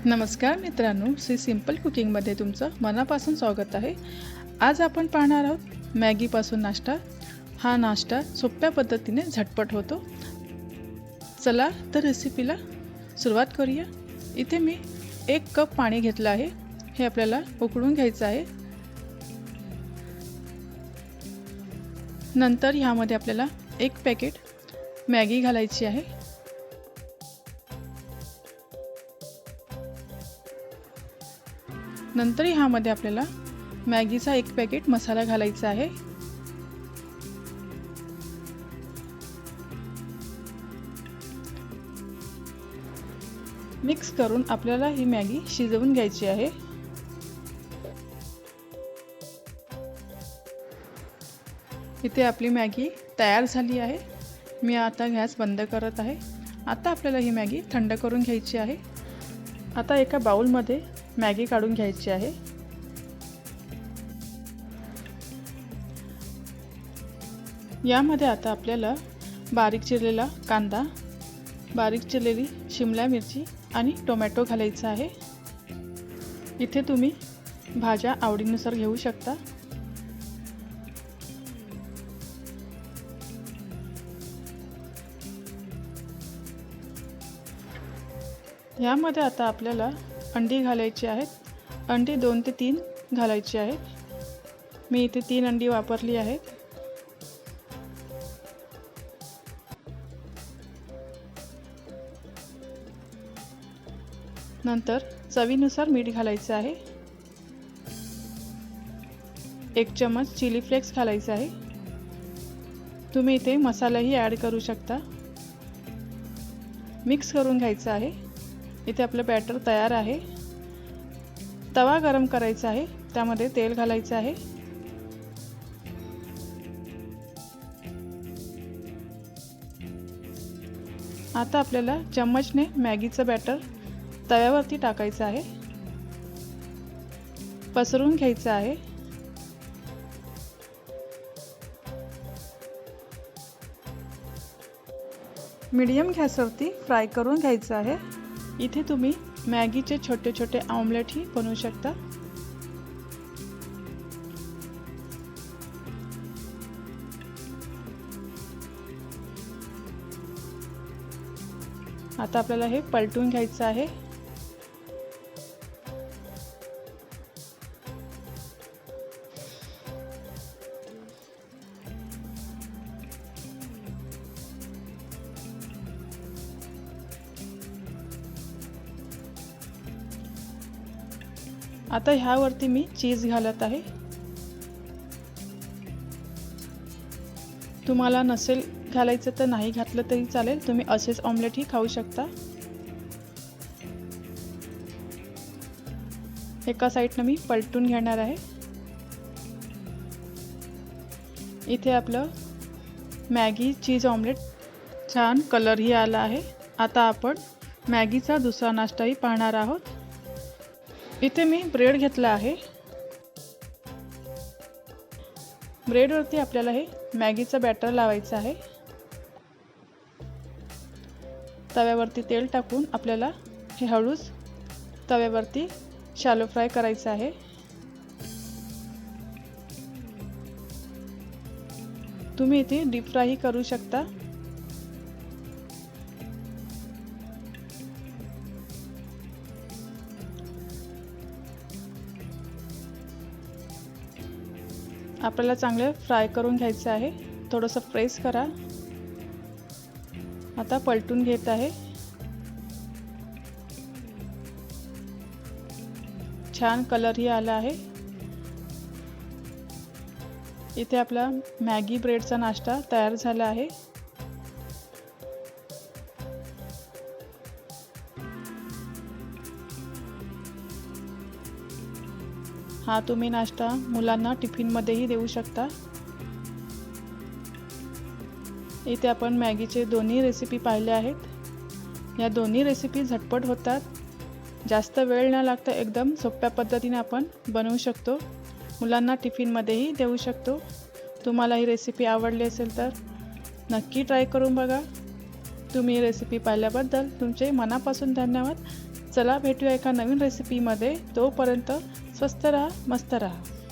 नमस्कार मित्रांनो, श्री सिंपल कुकिंगमध्ये तुमचं मनापासून स्वागत आहे। आज आपण पाहणार आहोत मॅगीपासून नाश्ता। हा नाश्ता सोप्या पद्धतीने झटपट होतो। चला तर रेसिपीला सुरुवात करूया। इथे मी 1 कप पाणी घेतलं आहे। हे आपल्याला उकळून घ्यायचं आहे। नंतर ह्यामध्ये आपल्याला 1 पॅकेट मॅगी घालायची आहे। नंतर ह्यामध्ये आपल्याला मॅगीचा 1 पॅकेट मसाला घालायचा आहे। मिक्स करून आपल्याला ही मॅगी शिजवून घ्यायची आहे। इथे आपली मॅगी तयार झाली आहे। मी आता गॅस बंद करत आहे। आता आपल्याला ही मॅगी थंड करून घ्यायची आहे। आता एका बाउलमध्ये मॅगी काढून घ्यायची आहे। यामध्ये आता आपल्याला बारीक चिरलेला कांदा, बारीक चिरलेली शिमला मिरची आणि टोमॅटो घालायचा आहे। इथे तुम्ही भाज्या आवडीनुसार घेऊ शकता। यामध्ये आता आपल्याला अंडी घालायची आहेत। अंडी 2 ते 3 घालायची आहेत। मी इथे 3 अंडी वापरली आहेत। नंतर चवीनुसार मीठ घालायचं आहे। 1 चम्मच चिली फ्लेक्स घालायचा आहे। तुम्ही इथे मसालाही ॲड करू शकता। मिक्स करून घ्यायचं आहे। इथे आपलं बॅटर तयार आहे। तवा गरम करायचा आहे, त्यामध्ये तेल घालायचं आहे। आता आपल्याला चम्मचने मॅगीचं बॅटर तव्यावरती टाकायचं आहे। पसरवून घ्यायचं आहे। मीडियम गॅसवरती फ्राय करून घ्यायचं आहे। इथे तुम्ही मॅगीचे छोटे छोटे ऑमलेट ही बनवू शकता। आता आपल्याला हे पलटून घ्यायचं आहे। आता ह्यावरती मी चीज घालत आहे। तुम्हाला नसेल घालायचं तर नाही घातलं तरी चालेल। तुम्ही असेच ऑमलेट ही खाऊ शकता। एका साइडने मी पलटून घेणार आहे। इथे आपलं मॅगी चीज ऑमलेट छान कलरही आला आहे। आता आपण मॅगीचा दुसरा नाश्ताही पाहणार आहोत। इथे मी ब्रेड घेतला आहे। ब्रेडवरती आपल्याला हे मॅगीचं बॅटर लावायचं आहे। तव्यावरती तेल टाकून आपल्याला हे हळूच तव्यावरती शॅलो फ्राय करायचं आहे। तुम्ही इथे डीप फ्रायही करू शकता। आपल्याला चांगले फ्राय करून घ्यायचे आहे। थोडंसं प्रेस करा। आता पलटून घेत आहे। छान कलरही आला आहे। इथे आपला मॅगी ब्रेडचा नाश्ता तयार झाला आहे। हा तुम्ही नाश्ता मुलांना टिफिनमध्येही देऊ शकता। इथे आपण मॅगीचे दोन्ही रेसिपी पाहिल्या आहेत। या दोन्ही रेसिपी झटपट होतात। जास्त वेळ न लागता एकदम सोप्या पद्धतीने आपण बनवू शकतो। मुलांना टिफिनमध्येही देऊ शकतो। तुम्हाला ही रेसिपी आवडली असेल तर नक्की ट्राय करून बघा। तुम्ही रेसिपी पाहिल्याबद्दल तुमचे मनापासून धन्यवाद। चला भेटूया एका नवीन रेसिपीमध्ये. तोपर्यंत स्वस्त राहा, मस्त राहा.